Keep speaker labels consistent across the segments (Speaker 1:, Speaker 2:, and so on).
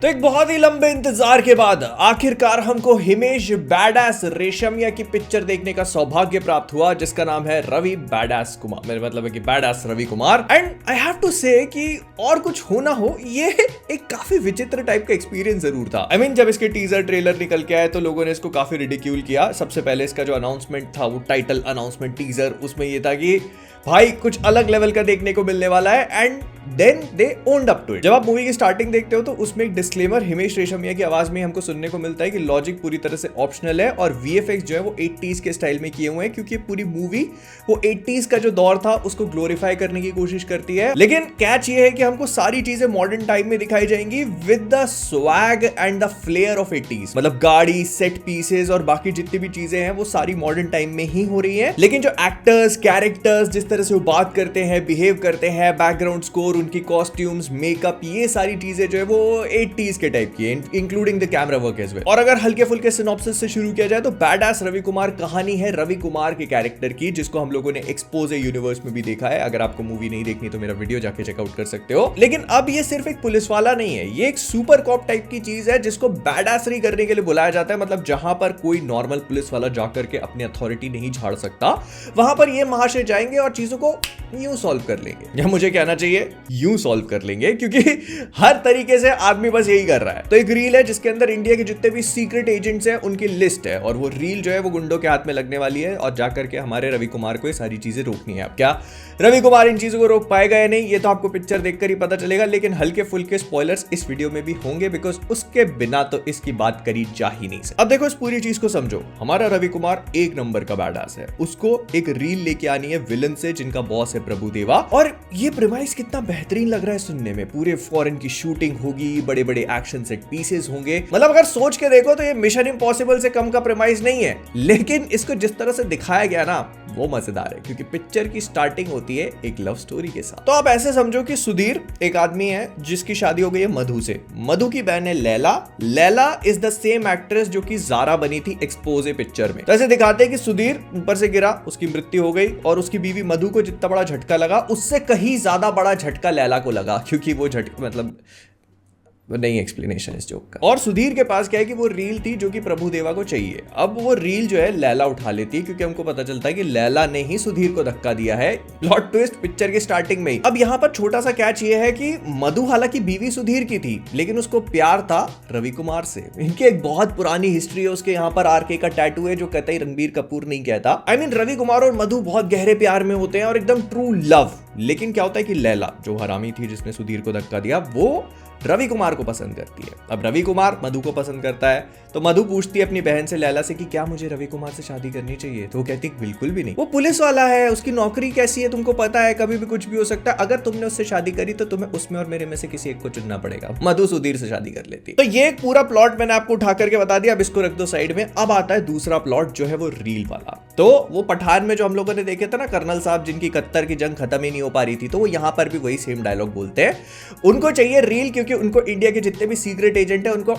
Speaker 1: तो एक बहुत ही लंबे इंतजार के बाद आखिरकार हमको हिमेश बैडास रेशमिया की पिक्चर देखने का सौभाग्य प्राप्त हुआ, जिसका नाम है रवि बैडास कुमार। मेरा मतलब है कि badass Ravi Kumar. And I have to say कि और कुछ हो ना हो, ये एक काफी विचित्र टाइप का एक्सपीरियंस जरूर था। आई मीन जब इसके टीजर ट्रेलर निकल के आए तो लोगों ने इसको काफी रिडिक्यूल किया। सबसे पहले इसका जो अनाउंसमेंट था, वो टाइटल अनाउंसमेंट टीजर, उसमें ये था कि भाई कुछ अलग लेवल का देखने को मिलने वाला है। And then they owned up to it. जब आप मूवी की स्टार्टिंग देखते हो तो उसमें एक डिस्क्लेमर हिमेश रेशमिया की आवाज में हमको सुनने को मिलता है कि लॉजिक पूरी तरह से ऑप्शनल है और वीएफएक्स जो है वो 80s के स्टाइल में किए हुए हैं, क्योंकि पूरी मूवी वो 80s का जो दौर था उसको ग्लोरीफाई करने की कोशिश करती है। लेकिन कैच ये है कि हमको सारी चीजें मॉडर्न टाइम में दिखाई जाएंगी with the swag and the flair of 80s। मतलब गाड़ी, सेट पीसेस और बाकी जितनी भी चीजें हैं वो सारी मॉडर्न टाइम में ही हो रही है। लेकिन जो एक्टर्स, कैरेक्टर्स, जिस तरह से वो बात करते हैं, बिहेव करते हैं, बैकग्राउंड स्कोर, उनकी कॉस्ट्यूम्स, मेकअप, ये सारी चीजें जो है वो 80s के टाइप की है, including the camera work as well. और अगर हल्के फुल्के सिनॉप्सिस से शुरू किया जाए तो बैडास रवि कुमार कहानी है रवि कुमार के कैरेक्टर की, जिसको हम लोगों ने एक्सपोज यूनिवर्स में भी देखा है। अगर आपको मूवी नहीं देखनी तो मेरा वीडियो जाके चेकआउट कर सकते हो। लेकिन अब ये सिर्फ एक पुलिस वाला नहीं है, ये एक सुपर कॉप टाइप की चीज है जिसको बैडासरी करने के लिए बुलाया जाता है। मतलब जहां पर कोई नॉर्मल पुलिस वाला जाकर के अपनी अथॉरिटी नहीं झाड़ सकता, वहां पर ये महाशय जाएंगे और चीजों को यूं सॉल्व कर लेंगे, या मुझे कहना चाहिए यूं सॉल्व कर लेंगे, क्योंकि हर तरीके से आदमी बस यही कर रहा है। तो एक रील है जिसके अंदर इंडिया के जितने भी सीक्रेट एजेंट्स हैं उनकी लिस्ट है, और वो रील जो है वो गुंडों के हाथ में लगने वाली है और जाकर के हमारे रवि कुमार को ये सारी चीजें रोकनी है। अब क्या रवि कुमार इन चीजों को रोक पाएगा या नहीं, ये तो आपको पिक्चर देखकर ही पता चलेगा। लेकिन हल्के फुल्के स्पॉयलर्स इस वीडियो में भी होंगे, बिकॉज उसके बिना तो इसकी बात करी जा ही नहीं सकती। अब देखो इस पूरी चीज को समझो। हमारा रवि कुमार एक नंबर का बैडास है, उसको एक रील लेके आनी है विलन से जिनका बॉस है प्रभुदेवा। और ये प्रीमाइस कितना बेहतरीन लग रहा है सुनने में। पूरे फॉरेन की शूटिंग होगी, बड़े बड़े एक्शन सेट पीसेस होंगे। मतलब अगर सोच के देखो तो ये मिशन इम्पॉसिबल से कम का प्रीमाइस नहीं है। लेकिन इसको जिस तरह से दिखाया गया ना, वो मजेदार है, क्योंकि पिक्चर की स्टार्टिंग होती है एक लव स्टोरी के साथ। तो आप ऐसे समझो कि सुधीर एक आदमी है जिसकी शादी हो गई है मधु से। मधु की बहन है Laila. Laila is the same actress जो कि ज़ारा बनी थी एक्सपोजे पिक्चर में। तो ऐसे दिखाते हैं कि सुधीर ऊपर से गिरा, उसकी मृत्यु हो गई, और उसकी बीवी मधु को जितना बड़ा झटका लगा उससे कहीं ज्यादा बड़ा झटका लैला को लगा, क्योंकि वो झटका मतलब नहीं एक्सप्लेनेशन इस जोक का। और सुधीर के पास क्या है कि वो रील थी जो कि प्रभुदेवा को चाहिए। अब वो रील जो है लैला उठा लेती है, क्योंकि हमको पता चलता है कि लैला ने ही सुधीर को धक्का दिया है। प्लॉट ट्विस्ट पिक्चर के स्टार्टिंग में ही। अब यहाँ पर छोटा सा कैच ये है कि मधु हालांकि बीवी सुधीर की थी, लेकिन उसको प्यार था रवि कुमार से। इनकी एक बहुत पुरानी हिस्ट्री है। उसके यहाँ पर आरके का टैटू है जो कतई रणबीर कपूर नहीं कहता। आई मीन रवि कुमार और मधु बहुत गहरे प्यार में होते हैं और एकदम ट्रू लव। लेकिन क्या होता है कि लैला जो हरामी थी जिसने सुधीर को धक्का दिया, वो रवि कुमार को पसंद करती है। अब रवि कुमार मधु को पसंद करता है, तो मधु पूछती है अपनी बहन से लैला से कि क्या मुझे रवि कुमार से शादी करनी चाहिए। तो वो कहती है बिल्कुल भी नहीं, वो पुलिस वाला है, उसकी नौकरी कैसी है तुमको पता है, कभी भी कुछ भी हो सकता है। अगर तुमने उससे शादी करी तो तुम्हें उसमें और मेरे में से किसी एक को चुनना पड़ेगा। मधु सुधीर से शादी कर लेती। तो ये एक पूरा प्लॉट मैंने आपको उठा करके बता दिया। अब इसको रख दो साइड में। अब आता है दूसरा प्लॉट जो है वो रील वाला। तो वो पठान में जो हम लोगों ने देखे थे ना, कर्नल साहब जिनकी कत्तर की जंग खत्म ही नहीं हो पा रही थी, तो वो यहाँ पर भी वही सेम डायलॉग बोलते हैं। उनको चाहिए रील, क्योंकि उनको इंडिया के जितने भी सीक्रेट एजेंट है उनको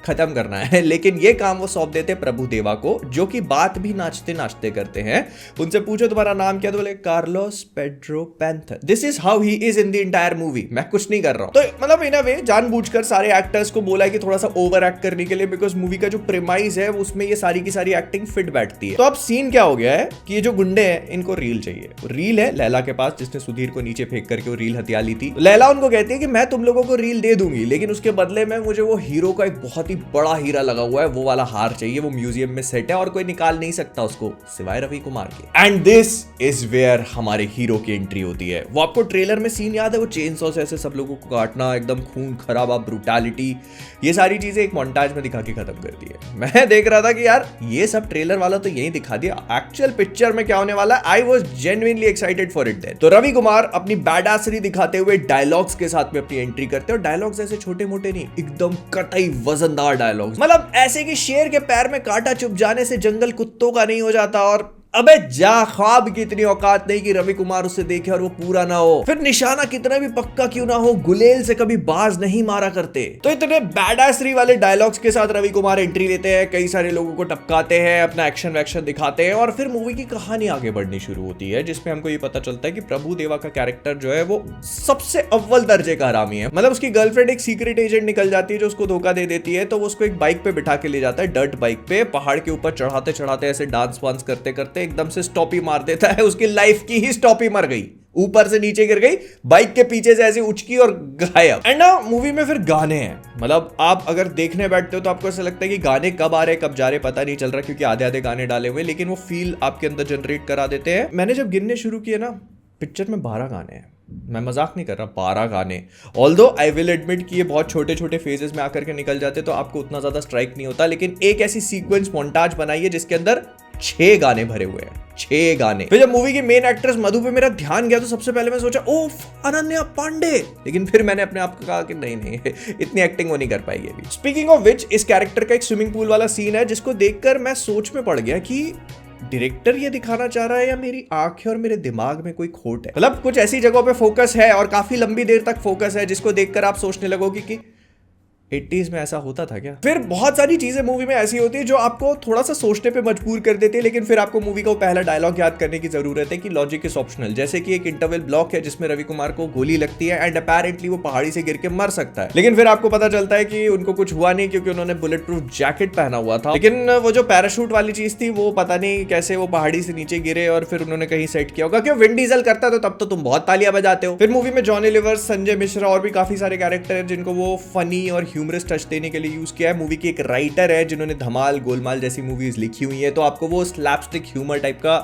Speaker 1: खत्म करना है। लेकिन ये काम वो सौंप देते प्रभुदेवा को, जो कि बात भी नाचते नाचते करते हैं। उनसे पूछो तुम्हारा नाम क्या, तो बोले Carlos Pedro panther. This is how he is in the entire movie. मैं कुछ नहीं कर रहा हूं। तो मतलब इन अ वे जानबूझकर सारे एक्टर्स को बोला है कि थोड़ा सा ओवर एक्ट करने के लिए, बिकॉज मूवी का जो प्रीमाइस है उसमें ये सारी की सारी एक्टिंग फिट बैठती है। तो अब सीन क्या हो गया है कि ये जो गुंडे हैं इनको रील चाहिए। रील है लैला के पास, जिसने सुधीर को नीचे फेंक करके वो रील हथिया ली थी। लैला उनको कहती है कि मैं तुम लोगों को रील दे दूंगी, लेकिन उसके बदले में मुझे वो हीरो का एक बहुत ही बड़ा हीरा लगा हुआ है वो वाला हार चाहिए। वो म्यूजियम में सेट है और कोई निकाल नहीं सकता उसको सिवाय रवि कुमार के। एंड दिस इज वेयर हमारे हीरो की एंट्री होती है। वो आपको ट्रेलर में सीन याद है, वो चेन सॉ से ऐसे सब लोगों को काटना, एकदम खून खराबा, ब्रूटैलिटी, ये सारी चीजें एक मोन्टाज में दिखा के खत्म कर दी है। मैं देख रहा था कि यार ये सब ट्रेलर वाला तो यही दिखा दिया, एक्चुअल पिक्चर में क्या होने वाला है। I was genuinely excited for it then. तो रवि कुमार अपनी बैडासरी दिखाते हुए डायलॉग्स के साथ में अपनी एंट्री करते हैं, और डायलॉग्स ऐसे छोटे मोटे नहीं, एकदम कतई वजनदार डायलॉग्स। मतलब ऐसे कि शेर के पैर में कांटा चुभ जाने से जंगल कुत्तों का नहीं हो जाता, और अबे जा, ख्वाब की इतनी औकात नहीं कि रवि कुमार उसे देखे और वो पूरा ना हो। फिर निशाना कितना भी पक्का क्यों ना हो, गुलेल से कभी बाज नहीं मारा करते। तो इतने बैडासरी वाले डायलॉग्स के साथ रवि कुमार एंट्री लेते हैं, कई सारे लोगों को टपकाते हैं, अपना एक्शन वैक्शन दिखाते हैं और फिर मूवी की कहानी आगे बढ़नी शुरू होती है, जिसमें हमको ये पता चलता है कि प्रभु देवा का कैरेक्टर जो है वो सबसे अव्वल दर्जे का हरामी है। मतलब उसकी गर्लफ्रेंड एक सीक्रेट एजेंट निकल जाती है जो उसको धोखा दे देती है, तो वो उसको एक बाइक पे बिठा के ले जाता है, डर्ट बाइक पे, पहाड़ के ऊपर चढ़ाते चढ़ाते ऐसे डांस वांस करते करते एकदम से स्टॉप ही मार देता है। उसकी लाइफ की ही स्टॉप ही मर गई, ऊपर से नीचे गिर गई, बाइक के पीछे से ऐसे उचकी और गायब। एंड ना मूवी में फिर गाने हैं, मतलब आप अगर देखने बैठते हो तो आपको ऐसा लगता है कि गाने कब आ रहे कब जा रहे पता नहीं चल रहा, क्योंकि आधे आधे गाने डाले हुए, लेकिन वो फील आपके अंदर जनरेट करा देते हैं। मैंने जब गिनने शुरू किए ना, पिक्चर में 12 गाने हैं, मैं मजाक नहीं कर रहा, 12 गाने। ऑल्दो आई विल एडमिट कि ये बहुत छोटे छोटे फेजेस में आकर के निकल जाते तो आपको उतना ज्यादा स्ट्राइक नहीं होता, लेकिन एक ऐसी सीक्वेंस मोन्टाज बनाई है जिसके अंदर 6 गाने भरे हुए हैं, 6 गाने। फिर जब मूवी की मेन एक्ट्रेस मधु पे मेरा ध्यान गया तो सबसे पहले मैं सोचा ओफ अनन्या पांडे, लेकिन फिर मैंने अपने आप को कहा कि नहीं नहीं इतनी एक्टिंग वो नहीं कर पाएगी अभी। स्पीकिंग ऑफ विच, इस कैरेक्टर का एक स्विमिंग पूल वाला सीन है जिसको देखकर मैं सोच में पड़ गया कि डायरेक्टर ये दिखाना चाह रहा है या मेरी आंखें और मेरे दिमाग में कोई खोट है। मतलब कुछ ऐसी जगहों पे फोकस है और काफी लंबी देर तक फोकस है जिसको देखकर आप सोचने लगोगे कि 80s में ऐसा होता था क्या। फिर बहुत सारी चीजें मूवी में ऐसी होती है जो आपको थोड़ा सा सोचने पे मजबूर कर देती है, लेकिन फिर आपको मूवी का वो पहला डायलॉग याद करने की जरूरत है कि लॉजिक इज ऑप्शनल। जैसे कि एक इंटरवल ब्लॉक है जिसमें रवि कुमार को गोली लगती है एंड अपेरेंटली वो पहाड़ी से गिर के मर सकता है, लेकिन फिर आपको पता चलता है कि उनको कुछ हुआ नहीं क्योंकि उन्होंने बुलेट प्रूफ जैकेट पहना हुआ था। लेकिन वो जो पैराशूट वाली चीज थी वो पता नहीं कैसे वो पहाड़ी से नीचे गिरे और फिर उन्होंने कहीं सेट किया होगा। क्यों विन डीजल करता तो तब तो तुम बहुत तालियां बजाते हो। फिर मूवी में जॉनी लीवर, संजय मिश्रा और भी काफी सारे कैरेक्टर हैं जिनको वो फनी और ह्यूमरस टच देने के लिए यूज किया है। मूवी की एक राइटर है जिन्होंने धमाल, गोलमाल जैसी मूवीज लिखी हुई है, तो आपको वो स्लैपस्टिक ह्यूमर टाइप का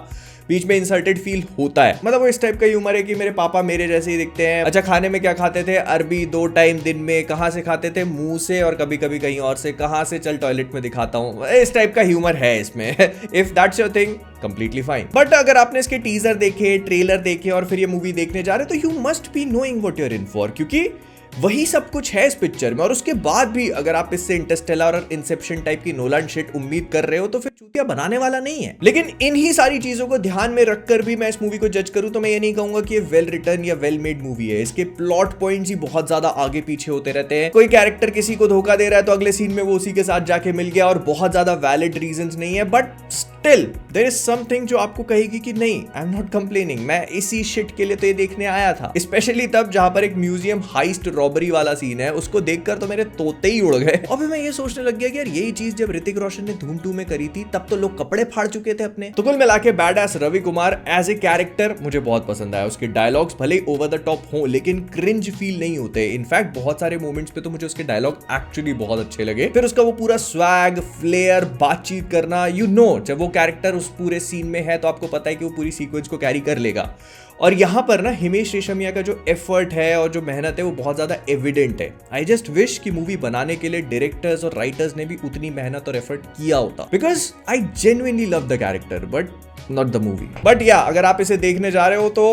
Speaker 1: बीच में इंसर्टेड फील होता है। मतलब वो इस टाइप का ह्यूमर है कि मेरे पापा मेरे जैसे ही दिखते हैं। अच्छा खाने में क्या खाते थे? अरबी 2 टाइम दिन में। कहां से खाते थे? मुंह से और कभी कभी कहीं और से। कहां से? चल टॉयलेट में दिखाता हूं। इस टाइप का ह्यूमर है इसमें। If that's your thing completely fine. But अगर आपने इसके टीजर देखे, ट्रेलर देखे और फिर ये मूवी देखने जा रहे तो you must be knowing what you are in for, क्योंकि वही सब कुछ है इस पिक्चर में। और उसके बाद भी अगर आप इससे इंटरस्टेलर और इंसेप्शन टाइप की नोलन शिट उम्मीद कर रहे हो तो फिर चूतिया बनाने वाला नहीं है। लेकिन इन्हीं सारी चीजों को ध्यान में रखकर भी मैं इस मूवी को जज करूं तो मैं ये नहीं कहूंगा कि ये वेल रिटर्न या वेल मेड मूवी है। इसके प्लॉट पॉइंट्स ही बहुत ज्यादा आगे पीछे होते रहते हैं। कोई कैरेक्टर किसी को धोखा दे रहा है तो अगले सीन में वो उसी के साथ जाके मिल गया और बहुत ज्यादा वैलिड रीजंस नहीं है, but still there is something जो आपको कहेगी कि नहीं, आई एम नॉट कंप्लेनिंग, मैं इसी शिट के लिए तो ये देखने आया था। स्पेशली तब जहां पर एक म्यूजियम हाइस्ट रॉबरी वाला सीन है, उसको देखकर तो मेरे तोते ही उड़ गए। और मैं ये सोचने लग गया कि यार यही चीज जब ऋतिक रोशन ने धूम 2 में करी थी तब तो लोग कपड़े फाड़ चुके थे अपने। तो कुल मिला के badass Ravi Kumar as a character मुझे बहुत पसंद आया। उसके डायलॉग्स भले ओवर द टॉप हो लेकिन क्रिंज फील नहीं होते। इनफैक्ट बहुत सारे मोमेंट्स पे तो मुझे उसके डायलॉग एक्चुअली बहुत अच्छे लगे। फिर उसका वो पूरा स्वैग, फ्लेयर, बातचीत करना, जब वो कैरेक्टर उस पूरे सीन में है तो आपको पता है कि वो पूरी सीक्वेंस को कैरी कर लेगा। और यहां पर ना हिमेश रेशमिया का जो एफर्ट है और जो मेहनत है वो बहुत ज्यादा एविडेंट है। आई जस्ट विश कि मूवी बनाने के लिए डायरेक्टर्स और राइटर्स ने भी उतनी मेहनत और एफर्ट किया होता, because I genuinely love the character but not the movie. But या अगर आप इसे देखने जा रहे हो तो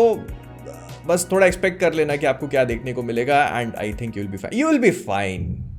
Speaker 1: बस थोड़ा एक्सपेक्ट कर लेना कि आपको क्या देखने को मिलेगा and I think you will be fine.